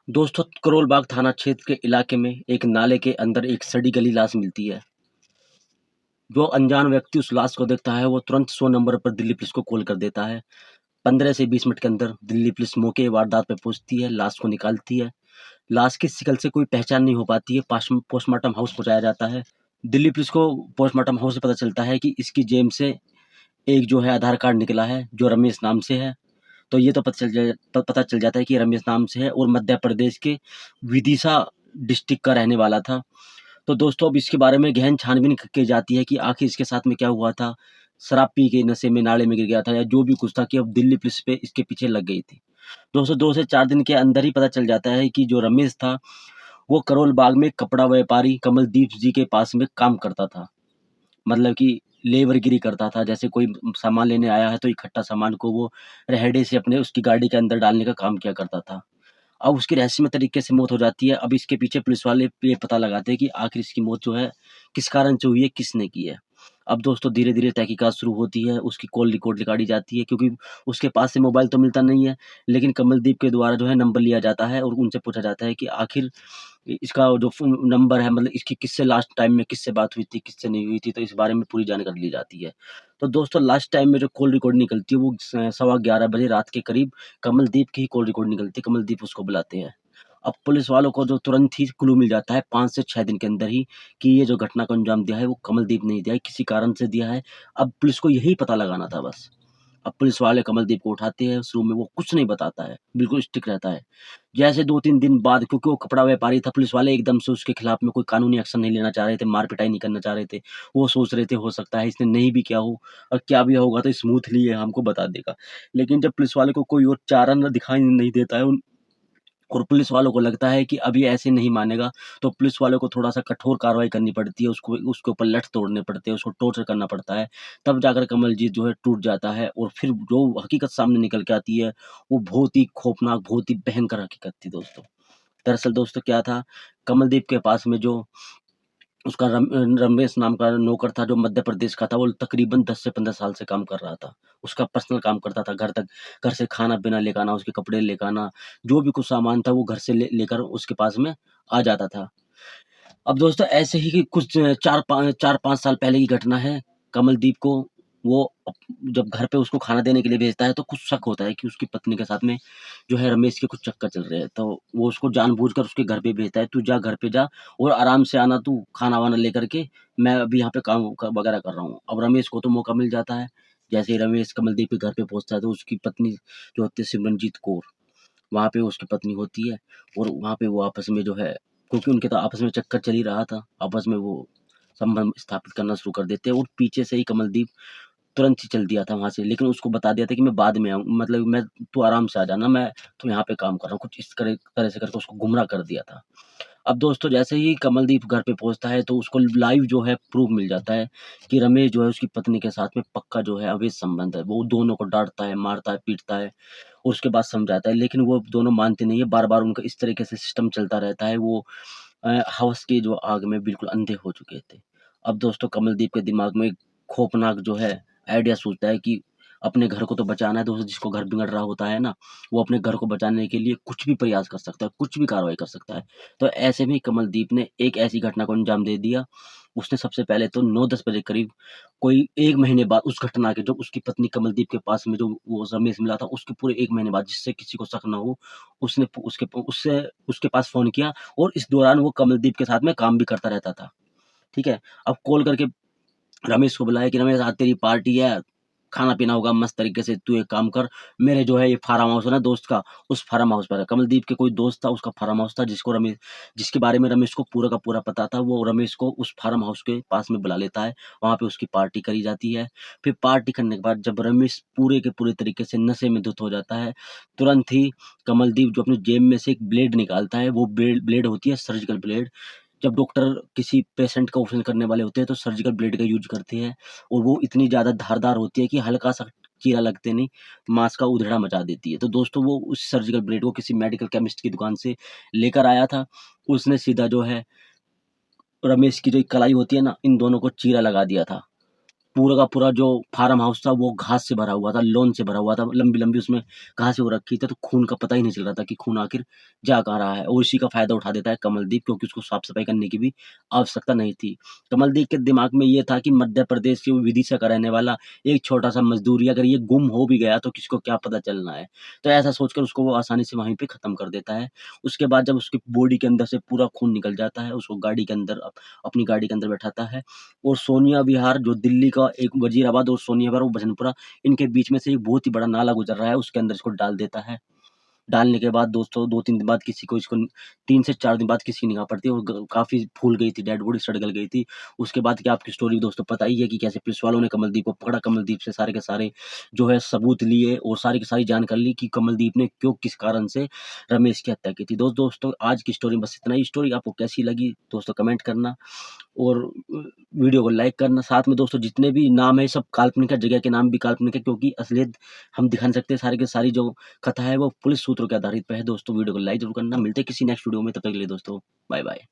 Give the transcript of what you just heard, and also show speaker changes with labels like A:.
A: दोस्तों, करोल बाग थाना क्षेत्र के इलाके में एक नाले के अंदर एक सड़ी गली लाश मिलती है। जो अनजान व्यक्ति उस लाश को देखता है, वो तुरंत 100 नंबर पर दिल्ली पुलिस को कॉल कर देता है। 15 से 20 मिनट के अंदर दिल्ली पुलिस मौके वारदात पे पहुँचती है, लाश को निकालती है। लाश की शिकल से कोई पहचान नहीं हो पाती है, पोस्टमार्टम हाउस पहुँचाया जाता है। दिल्ली पुलिस को पोस्टमार्टम हाउस से पता चलता है कि इसकी जेब से एक जो है आधार कार्ड निकला है, जो रमेश नाम से है। तो ये तो पता चल जाता है कि रमेश नाम से है और मध्य प्रदेश के विदिशा डिस्ट्रिक्ट का रहने वाला था। तो दोस्तों, अब इसके बारे में गहन छानबीन की जाती है कि आखिर इसके साथ में क्या हुआ था। शराब पी के नशे में नाले में गिर गया था या जो भी कुछ था, कि अब दिल्ली पुलिस पे इसके पीछे लग गई थी। दोस्तों, 2 से 4 दिन के अंदर ही पता चल जाता है कि जो रमेश था, वो करोल बाग में कपड़ा व्यापारी कमलदीप जी के पास में काम करता था। मतलब कि लेबरगिरी करता था। जैसे कोई सामान लेने आया है तो इकट्ठा सामान को वो रेहड़े से अपने उसकी गाड़ी के अंदर डालने का काम किया करता था। अब उसकी रहस्यमय तरीके से मौत हो जाती है। अब इसके पीछे पुलिस वाले ये पता लगाते हैं कि आखिर इसकी मौत जो है किस कारण से हुई है, किसने की है। अब दोस्तों, धीरे-धीरे तहकीकात शुरू होती है, उसकी कॉल रिकॉर्ड निकाली जाती है, क्योंकि उसके पास से मोबाइल तो मिलता नहीं है, लेकिन कमलदीप के द्वारा जो है नंबर लिया जाता है और उनसे पूछा जाता है कि आखिर इसका जो फ़ोन नंबर है, मतलब इसकी किससे लास्ट टाइम में किससे बात हुई थी, किससे नहीं हुई थी, तो इस बारे में पूरी जानकारी ली जाती है। तो दोस्तों, लास्ट टाइम में जो कॉल रिकॉर्ड निकलती है, वो सवा 11 बजे रात के करीब कमलदीप की ही कॉल रिकॉर्ड निकलती है, कमलदीप उसको बुलाते हैं। अब पुलिस वालों को जो तुरंत ही क्लू मिल जाता है 5 से 6 दिन के अंदर ही, कि ये जो घटना को अंजाम दिया है, वो कमलदीप ने ही दिया है, किसी कारण से दिया है। अब पुलिस को यही पता लगाना था बस। अब पुलिस वाले कमलदीप को उठाते हैं, शुरू में वो कुछ नहीं बताता है, बिल्कुल स्टिक रहता है। जैसे 2-3 दिन बाद, क्योंकि वो कपड़ा व्यापारी था, पुलिस वाले एकदम से उसके खिलाफ में कोई कानूनी एक्शन नहीं लेना चाह रहे थे, मार-पिटाई नहीं करना चाह रहे थे। वो सोच रहे थे हो सकता है इसने नहीं भी किया हो, और क्या भी होगा तो स्मूथली ये हमको बता देगा। लेकिन जब पुलिस वाले को कोई और चारा न दिखाई नहीं देता है, और पुलिस वालों को लगता है कि अब ये ऐसे नहीं मानेगा, तो पुलिस वालों को थोड़ा-सा कठोर कार्रवाई करनी पड़ती है, उसको उसके ऊपर लठ तोड़ने पड़ते हैं, उसको टॉर्चर करना पड़ता है, तब जाकर कमलजीत जो है टूट जाता है, और फिर जो हकीकत सामने निकल के आती है, वो बहुत ही खौफनाक, बहुत ही भयंकर हकीकत थी दोस्तों। दरअसल दोस्तों, क्या था, कमलदीप के पास में जो उसका रमेश नाम का नौकर था, जो मध्य प्रदेश का था, वो तकरीबन 10 से 15 साल से काम कर रहा था। उसका पर्सनल काम करता था, घर तक, घर से खाना-पीना लेके आना, उसके कपड़े लेके आना, जो भी कुछ सामान था वो घर से लेकर उसके पास में आ जाता था। अब दोस्तों, ऐसे ही कुछ 4-5 साल पहले की घटना है। कमलदीप को वो जब घर पे उसको खाना देने के लिए भेजता है, तो कुछ शक होता है कि उसकी पत्नी के साथ में जो है रमेश के कुछ चक्कर चल रहे हैं। तो वो उसको जानबूझकर उसके घर पे भेजता है, "तू जा, घर पे जा और आराम से आना तू, खाना-वाना लेकर के, मैं अभी यहाँ पे काम वगैरह कर रहा हूँ।" अब रमेश को तो मौका मिल जाता है। जैसे ही रमेश कमलदीप के घर पे पहुँचता है, तो उसकी पत्नी जो होती है सिमरनजीत कौर, वहाँ पे उसकी पत्नी होती है, और वहाँ पे वो आपस में जो है, क्योंकि उनके तो आपस में चक्कर चल ही रहा था, आपस में वो संबंध स्थापित करना शुरू कर देते हैं, और पीछे से ही कमलदीप तुरंत ही चल दिया था वहाँ से, लेकिन उसको बता दिया था कि मैं बाद में आऊँ, मतलब मैं, तू आराम से आ जाना, मैं तो यहाँ पे काम कर रहा हूँ, कुछ इस तरह से करके उसको गुमराह कर दिया था। अब दोस्तों, जैसे ही कमलदीप घर पे पहुँचता है, तो उसको लाइव जो है प्रूफ़ मिल जाता है कि रमेश जो है उसकी पत्नी के साथ में पक्का जो है अवैध संबंध है। वो दोनों को डाँटता है, मारता है, पीटता है, और उसके बाद समझाता है, लेकिन वो दोनों मानते नहीं है। बार-बार उनका इस तरीके से सिस्टम चलता रहता है। वो हवस की जो आग में बिल्कुल अंधे हो चुके थे। अब दोस्तों, कमलदीप के दिमाग में एक खौफनाक जो है आइडिया सूझता है कि अपने घर को तो बचाना है। दोस्तों, जिसको घर बिगड़ रहा होता है ना, वो अपने घर को बचाने के लिए कुछ भी प्रयास कर सकता है, कुछ भी कार्रवाई कर सकता है। तो ऐसे में कमलदीप ने एक ऐसी घटना को अंजाम दे दिया। उसने सबसे पहले तो 9-10 बजे करीब, कोई 1 महीने बाद उस घटना के, जब उसकी पत्नी कमलदीप के पास में जो वो रमेश मिला था, उसके पूरे 1 महीने बाद, जिससे किसी को शक ना हो, उसने उसके पास फ़ोन किया, और इस दौरान वो कमलदीप के साथ में काम भी करता रहता था। ठीक है? अब कॉल करके रमेश को बुलाया कि रमेश, आज तेरी पार्टी है, खाना-पीना होगा मस्त तरीके से, तू एक काम कर, मेरे जो है ये फार्म हाउस है ना दोस्त का, उस फार्म हाउस पर है। कमलदीप के कोई दोस्त था, उसका फार्म हाउस था, जिसके बारे में रमेश को पूरा का पूरा पता था। वो रमेश को उस फार्म हाउस के पास में बुला लेता है, वहाँ पे उसकी पार्टी करी जाती है। फिर पार्टी करने के बाद जब रमेश पूरे के पूरे तरीके से नशे में धुत हो जाता है, तुरंत ही कमलदीप जो अपनी जेब में से एक ब्लेड निकालता है, वो ब्लेड होती है सर्जिकल ब्लेड। जब डॉक्टर किसी पेशेंट का ऑपरेशन करने वाले होते हैं, तो सर्जिकल ब्लेड का यूज़ करते हैं, और वो इतनी ज़्यादा धारदार होती है कि हल्का-सा चीरा लगते नहीं, मांस का उधेड़ा मचा देती है। तो दोस्तों, वो उस सर्जिकल ब्लेड को किसी मेडिकल केमिस्ट की दुकान से लेकर आया था। उसने सीधा जो है रमेश की जो कलाई होती है ना, इन दोनों को चीरा लगा दिया था। पूरा का पूरा जो फार्म हाउस था वो घास से भरा हुआ था, लॉन से भरा हुआ था, लंबी-लंबी उसमें घासें हो रखी थी, तो खून का पता ही नहीं चल रहा था कि खून आखिर जा कहाँ रहा है, और इसी का फ़ायदा उठा देता है कमलदीप, क्योंकि उसको साफ-सफाई करने की भी आवश्यकता नहीं थी। कमलदीप के दिमाग में ये था कि मध्य प्रदेश के विदिशा का रहने वाला एक छोटा-सा मज़दूर, अगर ये गुम हो भी गया तो किसको क्या पता चलना है। तो ऐसा सोचकर उसको वो आसानी से वहीं पे ख़त्म कर देता है। उसके बाद जब उसकी बॉडी के अंदर से पूरा खून निकल जाता है, उसको गाड़ी के अंदर अपनी गाड़ी के अंदर बैठाता है, और सोनिया विहार जो दिल्ली का एक वज़ीराबाद और सोनिया विहार वो भजनपुरा, इनके बीच में से एक बहुत ही बड़ा नाला गुज़र रहा है, उसके अंदर इसको डाल देता है। डालने के बाद दोस्तों 2-3 दिन बाद किसी को इसको 3 से 4 दिन बाद किसी की निगाह पड़ती है, और काफ़ी फूल गई थी, डेड बॉडी सड़ गल गई थी। उसके बाद की आपकी स्टोरी दोस्तों पता ही है कि कैसे पुलिस वालों ने कमलदीप को पकड़ा, कमलदीप से सारे के सारे जो है सबूत लिए, और सारी की सारी जानकारी ली कि कमलदीप ने क्यों, किस कारण से रमेश की हत्या की थी। दोस्तों आज की स्टोरी बस इतना ही। स्टोरी आपको कैसी लगी दोस्तों कमेंट करना, और वीडियो को लाइक करना। साथ में दोस्तों जितने भी नाम है सब काल्पनिक है, जगह के नाम भी काल्पनिक है, क्योंकि असलियत हम दिखा नहीं सकते। सारी की सारी जो कथा है वो पुलिस सूत्रों के आधारित पे है। दोस्तों वीडियो को लाइक ज़रूर करना। मिलते हैं किसी नेक्स्ट वीडियो में, तब तक के लिए दोस्तों बाय बाय।